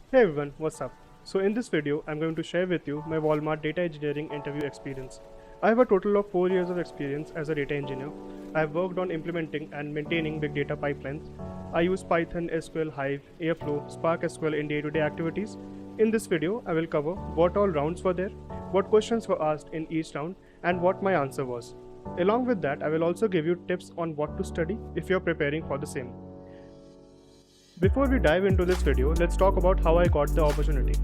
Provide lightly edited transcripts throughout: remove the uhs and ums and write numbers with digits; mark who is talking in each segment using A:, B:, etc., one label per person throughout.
A: Hey everyone, what's up? So in this video, I'm going to share with you my Walmart data engineering interview experience. I have a total of 4 years of experience as a data engineer. I have worked on implementing and maintaining big data pipelines. I use Python, SQL, Hive, Airflow, Spark SQL in day-to-day activities. In this video, I will cover what all rounds were there, what questions were asked in each round, and what my answer was. Along with that, I will also give you tips on what to study if you're preparing for the same. Before we dive into this video, let's talk about how I got the opportunity.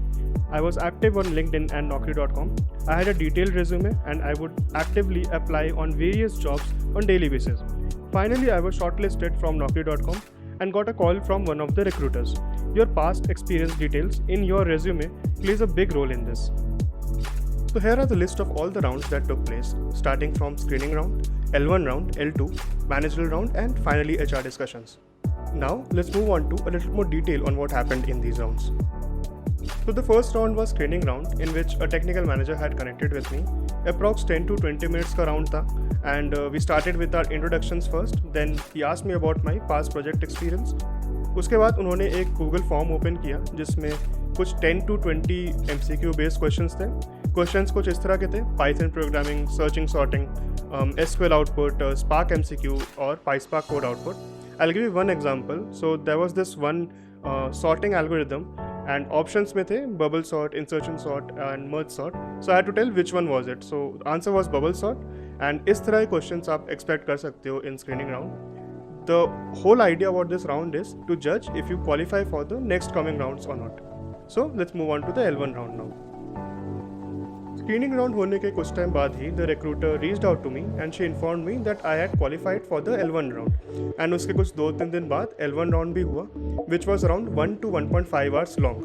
A: I was active on LinkedIn and Naukri.com. I had a detailed resume and I would actively apply on various jobs on daily basis. Finally, I was shortlisted from Naukri.com and got a call from one of the recruiters. Your past experience details in your resume plays a big role in this. So here are the list of all the rounds that took place, starting from screening round, L1 round, L2, managerial round, and finally HR discussions. Now let's move on to a little more detail on what happened in these rounds. So the first round was screening round in which a technical manager had connected with me. Approx 10 to 20 minutes का round था and we started with our introductions first. Then he asked me about my past project experience. उसके बाद उन्होंने एक Google form open किया जिसमें कुछ 10 to 20 MCQ based questions थे. क्वेश्चंस कुछ इस तरह के थे: Python programming, searching sorting, SQL output, Spark MCQ और PySpark code output. I'll give you one example. So there was this one sorting algorithm and options में थे bubble sort, insertion sort and merge sort. So I had to tell which one was it. So the answer was bubble sort and इस तरह के questions आप expect कर सकते हो in screening round. The whole idea about this round is to judge if you qualify for the next coming rounds or not. So let's move on to the L1 round now. Screening round होने के कुछ time बाद ही the recruiter reached out to me and she informed me that I had qualified for the L1 round and उसके कुछ 2-3 दिन बाद L1 round भी हुआ which was around 1 to 1.5 hours long.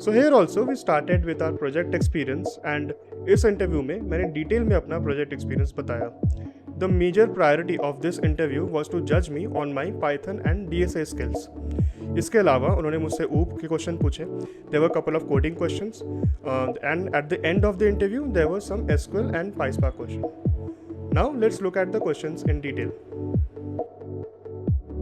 A: So here also we started with our project experience and इस interview में मैंने detail में अपना प्रोजेक्ट एक्सपीरियंस बताया. The major priority of this interview was to जज me on my Python and DSA skills. इसके अलावा उन्होंने मुझसे ऊप के क्वेश्चन पूछे. There were couple of coding questions and at the end of the interview there were some SQL and PySpark question. Now let's look at the questions in detail.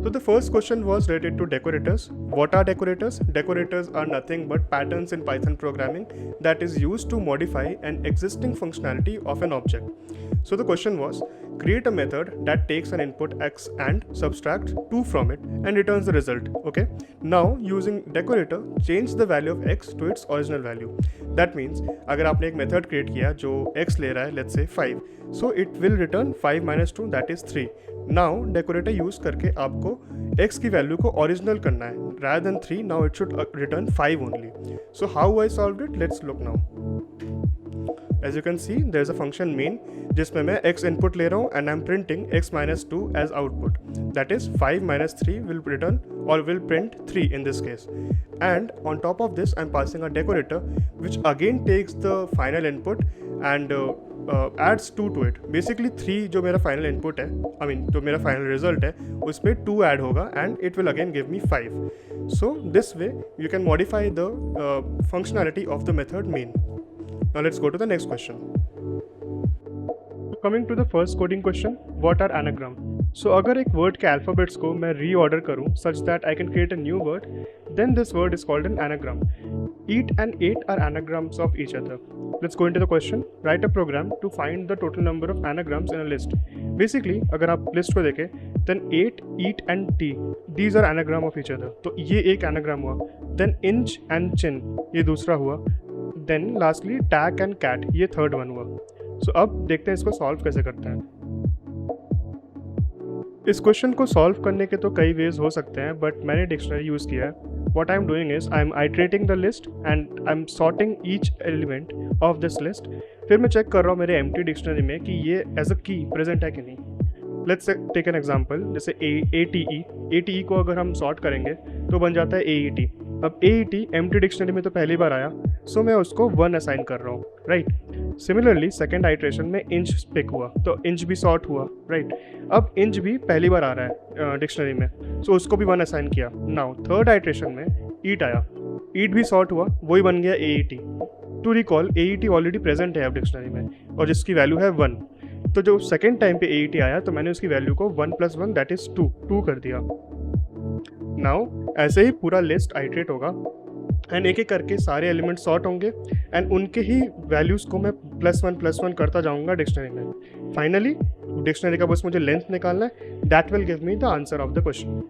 A: So the first question was related to decorators. What are decorators? Decorators are nothing but patterns in Python programming that is used to modify an existing functionality of an object. So the question was, create a method that takes an input x and subtracts 2 from it and returns the result. Okay. Now using decorator, change the value of x to its original value. That means अगर आपने एक method create किया जो x ले रहा है, let's say 5, so it will return 5 minus 2, that is 3. Now decorator use करके आपको x की वैल्यू को ओरिजिनल करना है. rather than 3, now it should return 5 only. So how I solved it? Let's look now. As you can see, there is a function main जिसमें मैं x input ले रहा हूँ and I'm printing x minus 2 as output. That is 5 minus 3 will return or will print 3 in this case. And on top of this, I'm passing a decorator which again takes the final input and adds 2 to it. Basically 3 जो मेरा final input है, I mean जो मेरा final result है, उसमें 2 add होगा and it will again give me 5. So this way you can modify the functionality of the method main. Now let's go to the next question. Coming to the first coding question, what are anagram? So अगर एक word के alphabets को मैं reorder करूँ such that I can create a new word, then this word is called an anagram. Eat and ate are anagrams of each other. Let's go into the question. Write a program to find the total number of anagrams in a list. Basically, अगर आप list को देखें, then 8, eat and tea, these are anagram of each other. तो ये एक anagram हुआ. Then inch and chin, ये दूसरा हुआ. Then lastly, tack and cat, ये third one हुआ. So अब देखते हैं इसको solve कैसे करते हैं. इस क्वेश्चन को सॉल्व करने के तो कई वेज हो सकते हैं, बट मैंने डिक्शनरी यूज़ किया है. What I am doing is I am iterating the list and I am sorting each element of this list. फिर मैं चेक कर रहा हूँ मेरे एम्प्टी डिक्शनरी में कि ये एज अ की प्रेजेंट है कि नहीं. Let's take an example. जैसे ATE को अगर हम सॉर्ट करेंगे तो बन जाता है AET. अब AET एम्प्टी डिक्शनरी में तो पहली बार आया, सो मैं उसको 1 असाइन कर रहा हूँ, राइट. सिमिलरली सेकेंड आइट्रेशन में इंच पिक हुआ तो इंच भी सॉर्ट हुआ, राइट. अब इंच भी पहली बार आ रहा है डिक्शनरी में, सो उसको भी 1 असाइन किया. नाउ थर्ड आइट्रेशन में ईट आया, ईट भी सॉर्ट हुआ, वही बन गया AET. To recall AET already present है अब डिक्शनरी में और जिसकी वैल्यू है 1. तो जो सेकेंड टाइम पे AET आया तो मैंने उसकी वैल्यू को 1 + 1 दैट इज 2 कर दिया. नाउ ऐसे ही पूरा लिस्ट आइट्रेट होगा एंड एक एक करके सारे एलिमेंट सॉर्ट होंगे एंड उनके ही वैल्यूज़ को मैं +1 करता जाऊंगा डिक्शनरी में। फाइनली डिक्शनरी का बस मुझे लेंथ निकालना है, that will give me the answer of the question.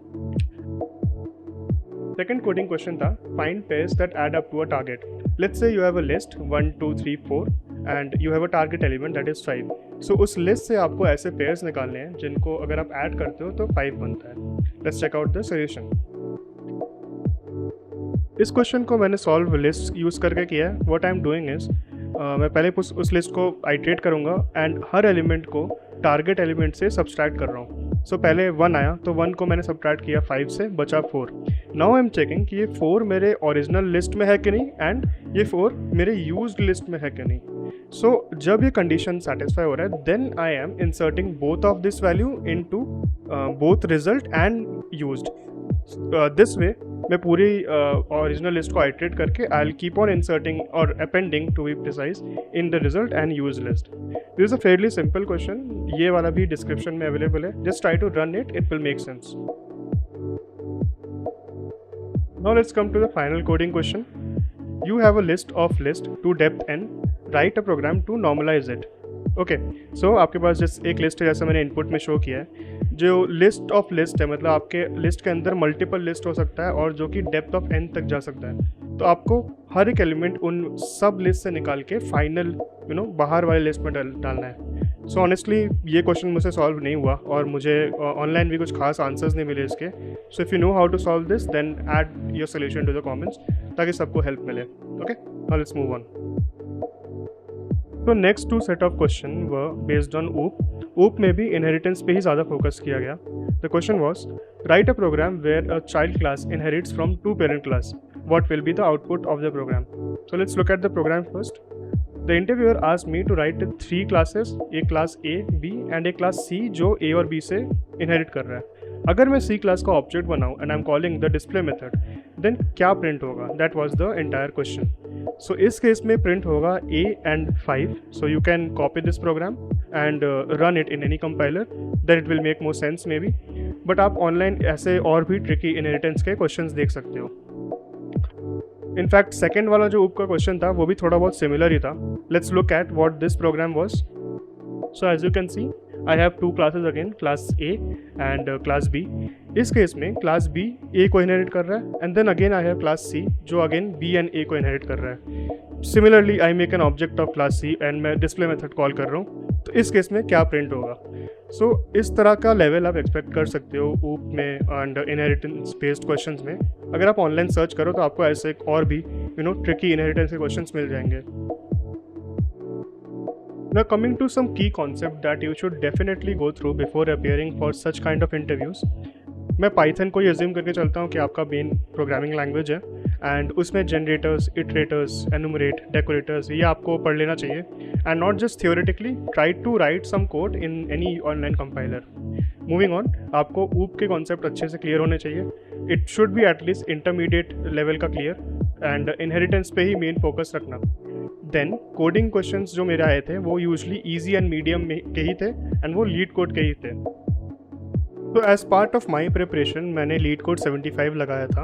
A: Second coding question था find pairs that add up to a target. Let's say you have a list 1 2 3 4 and you have a target element that is 5। So उस लिस्ट से आपको ऐसे pairs निकालने हैं जिनको अगर आप ऐड करते हो तो 5 बनता है। Let's check out the solution. इस क्वेश्चन को मैंने सॉल्व लिस्ट यूज़ करके किया है। What I am doing is मैं पहले उस लिस्ट को आइट्रेट करूँगा एंड हर एलिमेंट को टारगेट एलिमेंट से सब्सट्रैक्ट कर रहा हूँ। सो पहले 1 आया तो 1 को मैंने सब्ट्रैक्ट किया 5 से, बचा 4। नाउ आई एम चेकिंग कि ये 4 मेरे ओरिजिनल लिस्ट में है कि नहीं एंड ये 4 मेरे यूज्ड लिस्ट में है कि नहीं। सो जब ये कंडीशन सेटिस्फाई हो रहा है then I am inserting both of this value into both result and used. This way मैं पूरी ओरिजिनल लिस्ट को आइट्रेट करके I will keep on inserting और appending to be precise in the result and use list. This is a fairly simple question, ये वाला भी description में available है, just try to run it, it will make sense. Now let's come to the final coding question. You have a list of list to depth n. Write a program to normalize it. Okay so आपके पास जिस एक list है जैसा मैंने input में show किया है, जो लिस्ट ऑफ लिस्ट है मतलब आपके लिस्ट के अंदर मल्टीपल लिस्ट हो सकता है और जो कि डेप्थ ऑफ n तक जा सकता है। तो आपको हर एक एलिमेंट उन सब लिस्ट से निकाल के फाइनल बाहर वाले लिस्ट में डालना है। सो ऑनेस्टली ये क्वेश्चन मुझसे सॉल्व नहीं हुआ और मुझे ऑनलाइन भी कुछ खास आंसर्स नहीं मिले इसके। So if you know how to solve this then add your solution to the comments ताकि सबको हेल्प मिले। Okay now let's move on. तो next 2 set of question were based on OOP. OOP में भी inheritance पे ही ज़्यादा focus किया गया। The question was write a program where a child class inherits from 2 parent class, what will be the output of the program? So let's look at the program first. The interviewer asked me to write 3 classes, एक class A, B and एक class C जो A और B से inherit कर रहा है। अगर मैं C class का object बनाऊँ and I'm calling the display method, then क्या print होगा? That was the entire question. So इस केस में print होगा A and 5. So you can copy this program and run it in any compiler, then it will make more sense maybe. But आप online ऐसे और भी tricky inheritance के questions देख सकते हो। इनफैक्ट सेकेंड वाला जो ऊप का क्वेश्चन था वो भी थोड़ा बहुत सिमिलर ही था। Let's look at what this program was. So as you can see I have 2 classes again, class A and class B. इस केस में क्लास बी ए को इनहेरिट कर रहा है and then again I have class C जो again B and ए को inherit कर रहा है। Similarly I make an object of class C and मैं डिस्प्ले मेथड कॉल कर रहा हूँ। तो इस केस में क्या प्रिंट होगा? सो इस तरह का लेवल आप एक्सपेक्ट कर सकते हो ऊप में एंड इनहेरिटेंस बेस्ड क्वेश्चंस में। अगर आप ऑनलाइन सर्च करो तो आपको ऐसे और भी ट्रिकी इनहेरिटेंस के क्वेश्चंस मिल जाएंगे। Now coming to some key concept that you should definitely go through before appearing for such kind of interviews. मैं पाइथन को ही अज्यूम करके चलता हूँ कि आपका मेन प्रोग्रामिंग लैंग्वेज है एंड उसमें जनरेटर्स, इटरेटर्स, एनुमरेट, डेकोरेटर्स ये आपको पढ़ लेना चाहिए and not just theoretically, try to write some code in any online compiler. Moving on, आपको ऊप के कॉन्सेप्ट अच्छे से क्लियर होने चाहिए। It should be at least intermediate level का क्लियर एंड इनहेरिटेंस पे ही मेन फोकस रखना। देन कोडिंग क्वेश्चंस जो मेरे आए थे वो यूजली ईजी एंड मीडियम में के ही थे एंड वो लीड कोड के ही थे। तो as part of my preparation मैंने लीड कोड 75 लगाया था।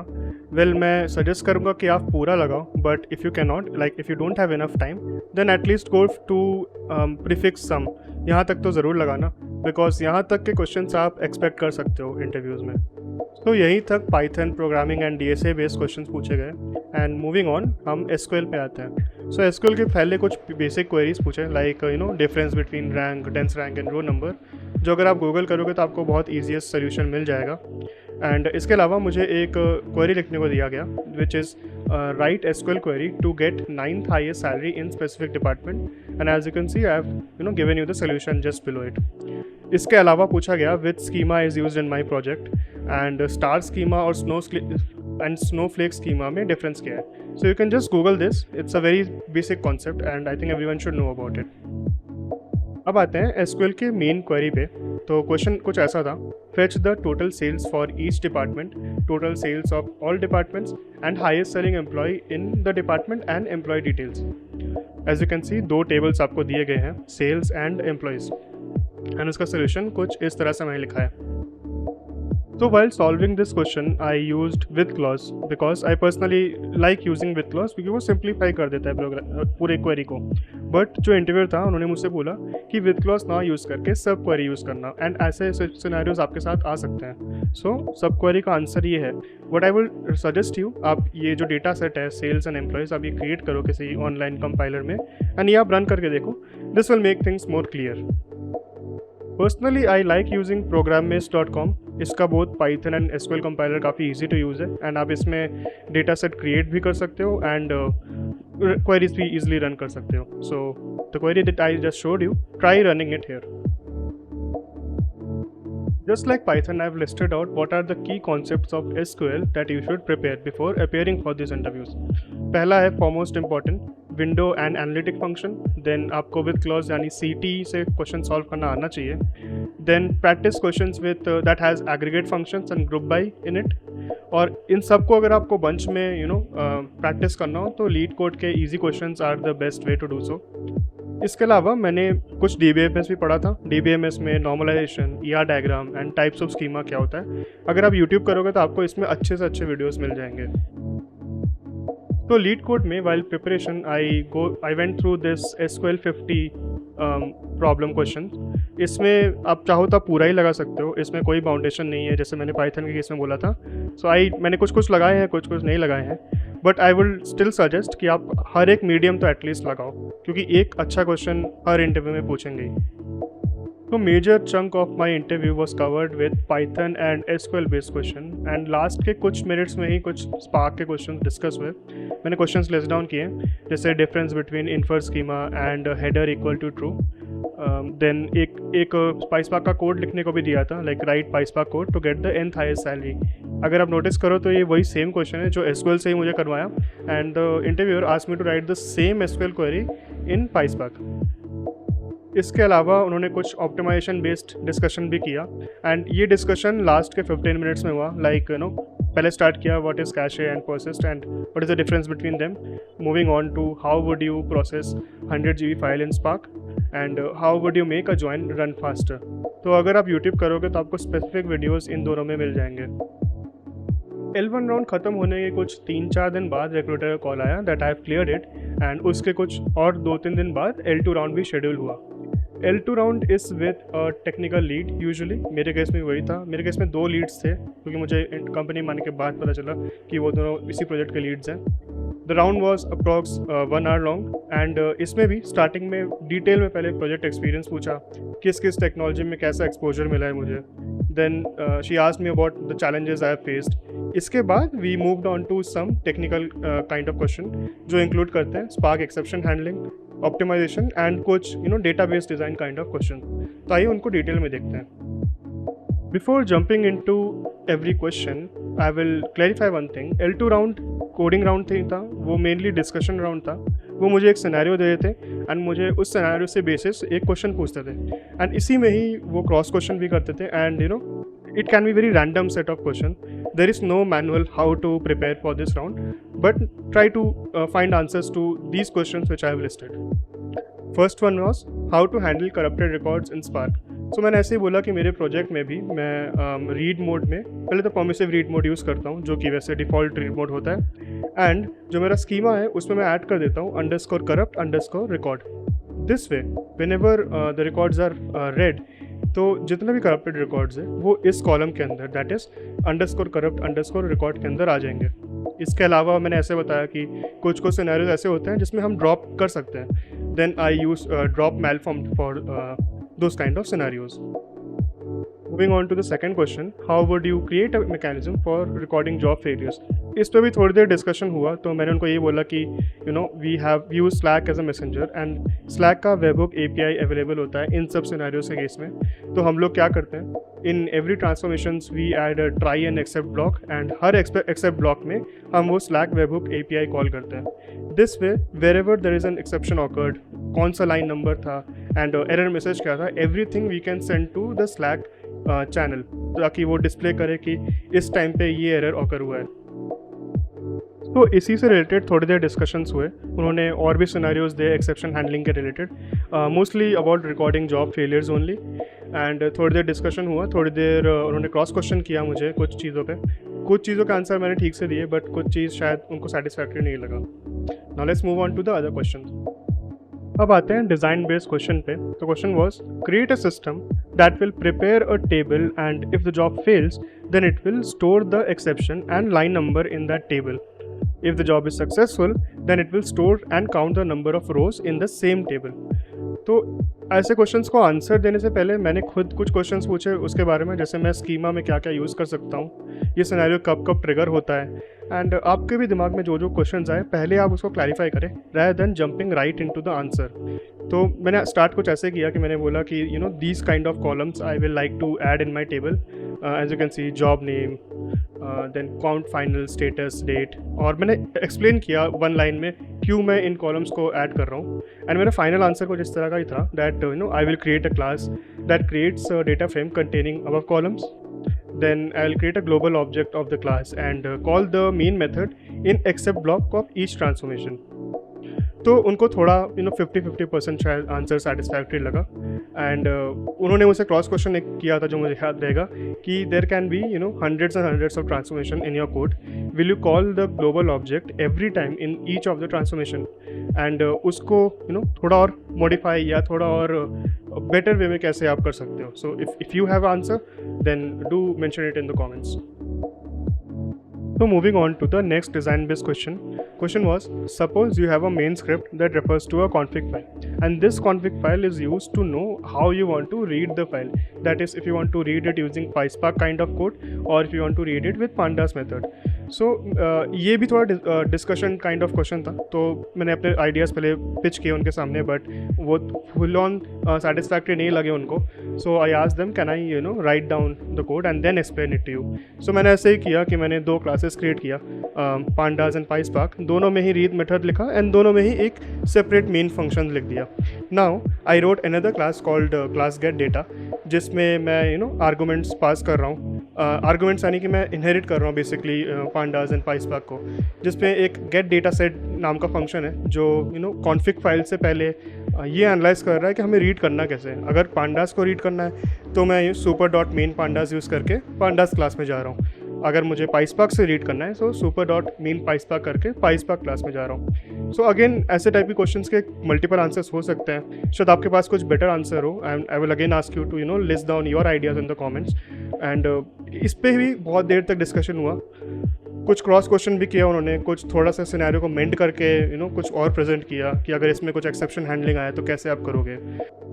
A: वेल मैं सजेस्ट करूँगा कि आप पूरा लगाओ, but if you can not, like if you don't have enough time then at least go to prefix sum, यहाँ तक तो ज़रूर लगाना बिकॉज यहाँ तक के क्वेश्चंस आप एक्सपेक्ट कर सकते हो इंटरव्यूज़ में। तो यहीं तक Python programming and DSA based questions पूछे गए एंड मूविंग ऑन हम एसक्यूएल पे आते हैं। सो एसक्यूएल के पहले कुछ बेसिक क्वेरीज पूछे like difference between rank, dense rank and row number, जो अगर आप गूगल करोगे तो आपको बहुत ईजीएस्ट सोल्यूशन मिल जाएगा। एंड इसके अलावा मुझे एक क्वेरी लिखने को दिया गया which is write SQL query to get 9th highest salary in specific department and as you can see I have given you the solution just below it. इसके अलावा पूछा गया which schema is used in my project and star schema और snowflake schema में difference क्या है। So you can just Google this, it's a very basic concept and I think everyone should know about it. अब आते हैं SQL के main query पे। तो क्वेश्चन कुछ ऐसा था, fetch the total sales for each department, total sales of all departments and highest selling employee in the department and employee details. As you can see 2 tables आपको दिए गए हैं, सेल्स एंड एम्प्लॉयज़, एंड उसका solution कुछ इस तरह से मैंने लिखा है। So while solving this question, I used with clause because I personally like using with clause क्योंकि वो simplify कर देता है पूरे query को. But जो interviewer था उन्होंने मुझसे बोला कि with clause ना use करके सब query use करना, and ऐसे scenarios आपके साथ आ सकते हैं. So सब query का आंसर ये है. What I will suggest you, आप ये जो data set है sales and employees आप ये create करो किसी online compiler में and ये आप run करके देखो. This will make things more clear. Personally, I like using programmaze.com. इसका both Python and SQL compiler काफ़ी इजी टू यूज़ है एंड आप इसमें डेटा सेट क्रिएट भी कर सकते हो एंड क्वेरीज भी इजीली रन कर सकते हो. So the query that I just showed you, try running it here. Just like Python, I've listed out what are the key concepts of SQL that you should prepare before appearing for these interviews. पहला है foremost important, window and analytic function. Then आपको with clause यानी CT से question solve करना आना चाहिए. Then practice questions with that has aggregate functions and group by in it. और इन सबको अगर आपको bunch में practice करना हो तो lead code के easy questions are the best way to do so. इसके अलावा मैंने कुछ DBMS भी पढ़ा था. DBMS में normalization, ER diagram and types of schema क्या होता है. अगर आप YouTube करोगे तो आपको इसमें अच्छे से अच्छे वीडियोस मिल जाएंगे. तो लीड कोड में while preparation I went through this SQL 50 problem question. इसमें आप चाहो तो आप पूरा ही लगा सकते हो, इसमें कोई बाउंडेशन नहीं है जैसे मैंने पाइथन के केस में बोला था. मैंने कुछ लगाए हैं, कुछ नहीं लगाए हैं, but I will still suggest कि आप हर एक मीडियम तो एटलीस्ट लगाओ क्योंकि एक अच्छा क्वेश्चन हर इंटरव्यू में पूछेंगे. तो major chunk of my interview was covered with Python and SQL based question and last के कुछ मिनट्स में ही कुछ स्पार्क के क्वेश्चन डिस्कस हुए. मैंने क्वेश्चंस लिस्ट डाउन किए जैसे difference between infer schema and header equal to true. Then एक पाइस्पार्क का कोड लिखने को भी दिया था, like write PySpark code to get the nth highest salary. अगर आप नोटिस करो तो ये वही सेम क्वेश्चन है जो SQL से ही मुझे करवाया and the interviewer asked me to write the same SQL query in PySpark. इसके अलावा उन्होंने कुछ ऑप्टिमाइजेशन बेस्ड डिस्कशन भी किया एंड ये डिस्कशन लास्ट के 15 मिनट्स में हुआ. लाइक पहले स्टार्ट किया what is cache and persist and what is the difference between them, moving on to how would you process 100 GB file in Spark and how would you make a join run faster. तो अगर आप YouTube करोगे तो आपको specific videos इन दोनों में मिल जाएंगे. L1 round ख़त्म होने के कुछ 3-4 दिन बाद रिक्रूटर का कॉल आया that I have cleared it and उसके कुछ और 2-3 दिन बाद L2 राउंड भी शेड्यूल हुआ. L2 round is with a technical lead usually. मेरे केस में वही था. मेरे केस में 2 लीड्स थे क्योंकि मुझे कंपनी में आने के बाद पता चला कि वो दोनों इसी प्रोजेक्ट के लीड्स हैं. The round was approx 1 hour long and इसमें भी स्टार्टिंग में डिटेल में पहले प्रोजेक्ट एक्सपीरियंस पूछा, किस किस टेक्नोलॉजी में कैसा एक्सपोजर मिला है मुझे. Then she asked me about the challenges I have faced. इसके बाद we moved on to some technical kind of question जो इंक्लूड करते हैं Spark exception handling, optimisation and कुछ database design kind of question. तो आइए उनको डिटेल में देखते हैं. Before jumping into every question I will clarify one thing. L2 round coding round था, वो मेनली डिस्कशन राउंड था. वो मुझे एक सिनेरियो दे देते एंड मुझे उस सिनेरियो से बेसिस एक क्वेश्चन पूछते थे एंड इसी में ही वो क्रॉस क्वेश्चन भी करते थे and it can be very random set of question. There is no manual how to prepare for this round, but try to find answers to these questions which I have listed. First one was how to handle corrupted records in Spark. So मैंने ऐसे ही बोला कि मेरे project में भी मैं read mode में पहले तो परमिसिव रीड मोड यूज़ करता हूँ जो कि वैसे डिफ़ॉल्ट रीड मोड होता है एंड जो मेरा स्कीमा है उसमें मैं ऐड कर देता हूँ _corrupt_record. This way whenever the records are read तो जितने भी करप्टेड रिकॉर्ड्स हैं वो इस कॉलम के अंदर दैट इज़ _corrupt_record के अंदर आ जाएंगे. इसके अलावा मैंने ऐसे बताया कि कुछ सिनेरियोज ऐसे होते हैं जिसमें हम ड्रॉप कर सकते हैं. Then I use drop malformed for those kind of scenarios. Moving on to the second question, how would you create a mechanism for recording job failures? इस पर भी थोड़ी देर डिस्कशन हुआ तो मैंने उनको ये बोला कि we have use Slack as a messenger and Slack का वेबहुक API अवेलेबल होता है इन सब सिनेरियोज के केस में. तो हम लोग क्या करते हैं, in every transformations we add a try and except block and हर एक्सेप्ट ब्लॉक में हम वो Slack वेबहुक API कॉल करते हैं. This way wherever there is an exception occurred, कौन सा लाइन नंबर था एंड एरर मैसेज क्या था, everything we can send to the Slack channel ताकि वो डिस्प्ले करे कि इस टाइम पे ये एरर ऑकर हुआ है. तो इसी से रिलेटेड थोड़ी देर डिस्कशंस हुए, उन्होंने और भी सिनेरियोज दिए एक्सेप्शन हैंडलिंग के related, mostly about recording job failures only. And थोड़ी देर डिस्कशन हुआ, थोड़ी देर उन्होंने क्रॉस क्वेश्चन किया मुझे कुछ चीज़ों पे, कुछ चीज़ों का आंसर मैंने ठीक से दिए बट कुछ चीज़ शायद उनको सेटिस्फैक्ट्री नहीं लगा। Now let's move on to the other question. अब आते हैं डिज़ाइन बेस्ड क्वेश्चन पे। तो question was create a system that will prepare a table and if the job fails then it will store the exception and line number in that table. If the job is successful, then it will store and count the number of rows in the same table. तो ऐसे questions को answer देने से पहले मैंने खुद कुछ questions पूछे उसके बारे में, जैसे मैं स्कीमा में क्या क्या यूज़ कर सकता हूँ, ये सिनेरियो कब कब ट्रिगर होता है, एंड आपके भी दिमाग में जो जो क्वेश्चंस आए पहले आप उसको क्लैरिफाई करें rather than jumping right into the answer. तो मैंने स्टार्ट कुछ ऐसे किया कि मैंने बोला कि you know these kind of columns I will like to add in my table, as you can see job name, then count final status date, और मैंने एक्सप्लेन किया वन लाइन में क्यों मैं इन कॉलम्स को ऐड कर रहा हूँ। एंड मेरा फाइनल आंसर कुछ इस तरह का ही था that you know I will create a class that creates a data frame containing above columns, then I'll create a global object of the class and call the main method in except block of each transformation. तो उनको थोड़ा 50-50% शायद answer satisfactory लगा। And उन्होंने मुझसे cross question एक किया था जो मुझे याद रहेगा कि there can be hundreds and hundreds of transformation in your code, will you call the global object every time in each of the transformation, and उसको थोड़ा और मॉडिफाई या थोड़ा और बेटर वे में कैसे आप कर सकते हो। So if you have answer then do mention it in the comments. So moving on to the next design based question. Question was, suppose you have a main script that refers to a config file, and this config file is used to know how you want to read the file. That is, if you want to read it using PySpark kind of code, or if you want to read it with pandas method. So ये भी थोड़ा discussion kind of question था, तो मैंने अपने ideas पहले pitch किए उनके सामने, बट वो फुल ऑन सेटिस्फैक्ट्री नहीं लगे उनको। So I asked them can I write down the code and then explain it to you. So मैंने ऐसे ही किया कि मैंने दो क्लासेस क्रिएट किया, पांडास एंड पाइस्पार्क, दोनों में ही रीड मेथड लिखा एंड दोनों में ही एक सेपरेट मेन फंक्शन लिख दिया। Now I wrote another class called class get data, जिसमें मैं आर्गूमेंट्स पास कर रहा हूँ। आर्गूमेंट्स यानी कि मैं इनहेरिट कर रहा हूँ बेसिकली पांडास एंड पाइस्पार्क को, जिसमें एक गेट डेटा सेट नाम का फंक्शन है जो कॉन्फिग फाइल से पहले ये एनालाइज कर रहा है कि हमें रीड करना कैसे है। अगर पांडास को रीड करना है तो मैं super dot main pandas use करके पांडास क्लास में जा रहा हूँ। अगर मुझे पाइस्पार्क से रीड करना है तो सुपर डॉट मेन पाइस्पार्क करके पाइस्पार्क क्लास में जा रहा हूँ। सो अगेन ऐसे टाइप के क्वेश्चंस के मल्टीपल आंसर्स हो सकते हैं, शायद आपके पास कुछ बेटर आंसर हो, and I will again ask you to list down your ideas in the comments. And इस पर भी बहुत देर तक डिस्कशन हुआ, कुछ क्रॉस क्वेश्चन भी किया उन्होंने, कुछ थोड़ा सा सिनेरियो को मेंड करके कुछ और प्रेजेंट किया कि अगर इसमें कुछ एक्सेप्शन हैंडलिंग आया तो कैसे आप करोगे।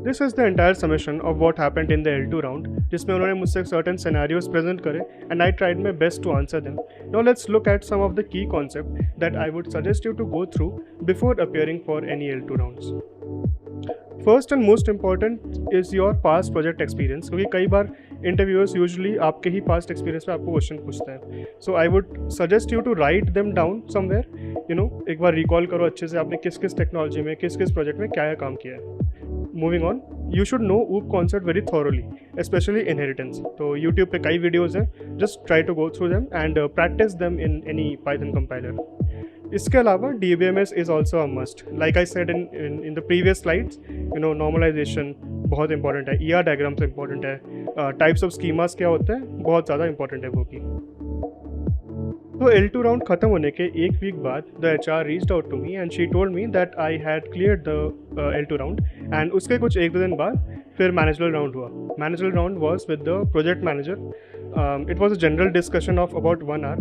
A: This is the entire summation of what happened in the L2 round, जिसमें उन्होंने मुझसे सर्टेन सिनेरियोज प्रेजेंट करे and I tried my best to answer them. Now let's look at some of the key concept that I would suggest you to go through before appearing for any L2 rounds. First and most important is your past project experience, क्योंकि कई बार interviewers usually आपके ही past experience पे आपको question पूछते हैं। So I would suggest you to write them down somewhere, एक बार recall करो अच्छे से आपने किस किस टेक्नोलॉजी में किस किस प्रोजेक्ट में क्या काम किया है। Moving on, you should know OOP concept very thoroughly, specially inheritance. तो यूट्यूब पे कई वीडियोज़ हैं, just try to go through them and practice them in any Python compiler. इसके अलावा DBMS is also a must, like I said in the previous slides, normalisation बहुत important है, ER diagrams important है, types of schemas क्या होते हैं बहुत ज़्यादा इंपॉर्टेंट है वो भी। तो L2 राउंड ख़त्म होने के एक वीक बाद the HR reached out to me and she told me that I had cleared the L2 round, and उसके कुछ एक दो दिन बाद फिर मैनेजरल राउंड हुआ। Managerial round was with the project manager. It was a general discussion of about 1 hour.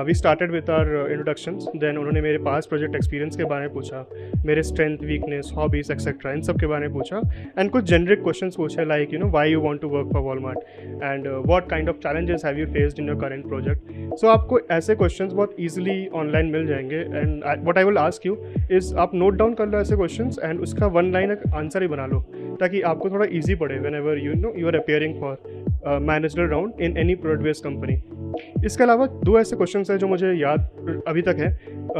A: We started with our introductions. Then उन्होंने मेरे पास प्रोजेक्ट एक्सपीरियंस के बारे में पूछा, मेरे स्ट्रेंथ, वीकनेस, हॉबीज एक्सेट्रा, इन सब के बारे में पूछा, एंड कुछ जेनरिक क्वेश्चंस पूछे like why you want to work for Walmart and what kind of challenges have you faced in your current project. So आपको ऐसे क्वेश्चंस बहुत ईजिली ऑनलाइन मिल जाएंगे, and what I will ask you is आप note down कर लो ऐसे questions and उसका वन लाइन आंसर ही बना लो, ताकि आपको थोड़ा ईजी पड़े whenever you are appearing for managerial round in any product based company. इसके अलावा दो ऐसे क्वेश्चंस हैं जो मुझे याद अभी तक है।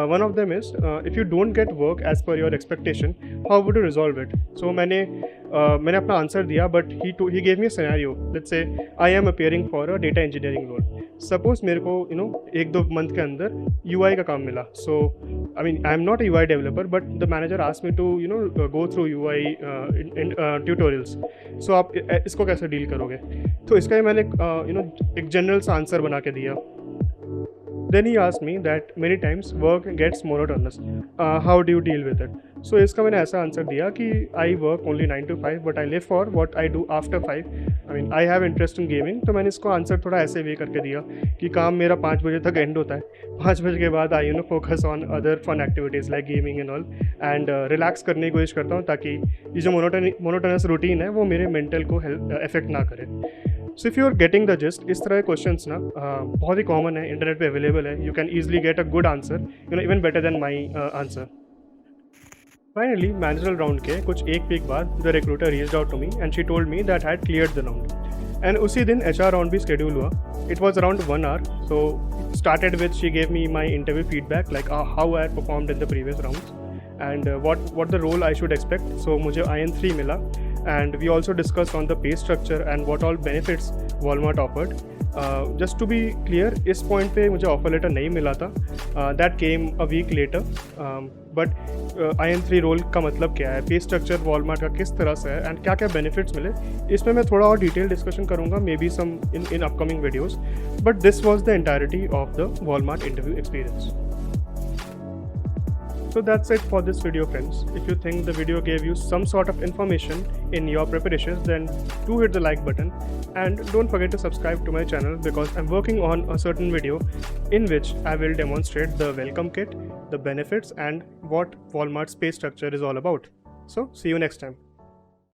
A: One of them is if you don't get work as per your expectation how would you resolve it. So मैंने अपना आंसर दिया, but he gave me a scenario, let's say I am appearing for a data engineering role, suppose मेरे को 1-2 month के अंदर UI का काम मिला. So I mean I am not a UI developer, but the manager asked me to go through UI in tutorials. So आप इसको कैसे डील करोगे? तो इसका ही मैंने एक जनरल सा आंसर बना के दिया. Then he asked me that many times work gets monotonous. How do you deal with it? So इसका मैंने ऐसा आंसर दिया कि I work only 9 to 5 but I live for what I do after 5. I mean I have interest in gaming. तो मैंने इसको answer थोड़ा ऐसे वे करके दिया कि काम मेरा 5 बजे तक एंड होता है. 5 बजे के बाद I focus on other fun activities like gaming and all, and relax करने की कोशिश करता हूँ ताकि ये जो मोनोटोनस रूटीन है वो मेरे मेंटल को अफेक्ट ना करे. So if you are getting the gist, इस तरह के क्वेश्चंस ना बहुत ही कॉमन है, इंटरनेट पे अवेलेबल है. You can easily get a good answer, even better than my answer. Finally managerial round के कुछ एक वीक बाद the recruiter reached out to me and she told me that I had cleared the round. And उसी दिन HR round भी schedule हुआ. It was around 1 hour. So started with she gave me my interview feedback like how I performed in the previous rounds and what the role I should expect. So मुझे IN3 मिला, and we also discussed on the pay structure and what all benefits Walmart offered. Just to be clear, इस point पे मुझे offer letter नहीं मिला था. That came a week later. But IN3 role का मतलब क्या है, पे स्ट्रक्चर Walmart का किस तरह से है, एंड क्या क्या बेनिफिट्स मिले, इसमें मैं थोड़ा और डिटेल डिस्कशन करूँगा, maybe some in upcoming videos. But this was the entirety of the Walmart interview experience. So that's it for this video, friends. If you think the video gave you some sort of information in your preparations, then do hit the like button, and don't forget to subscribe to my channel because I'm working on a certain video in which I will demonstrate the welcome kit, the benefits, and what Walmart's pay structure is all about. So see you next time.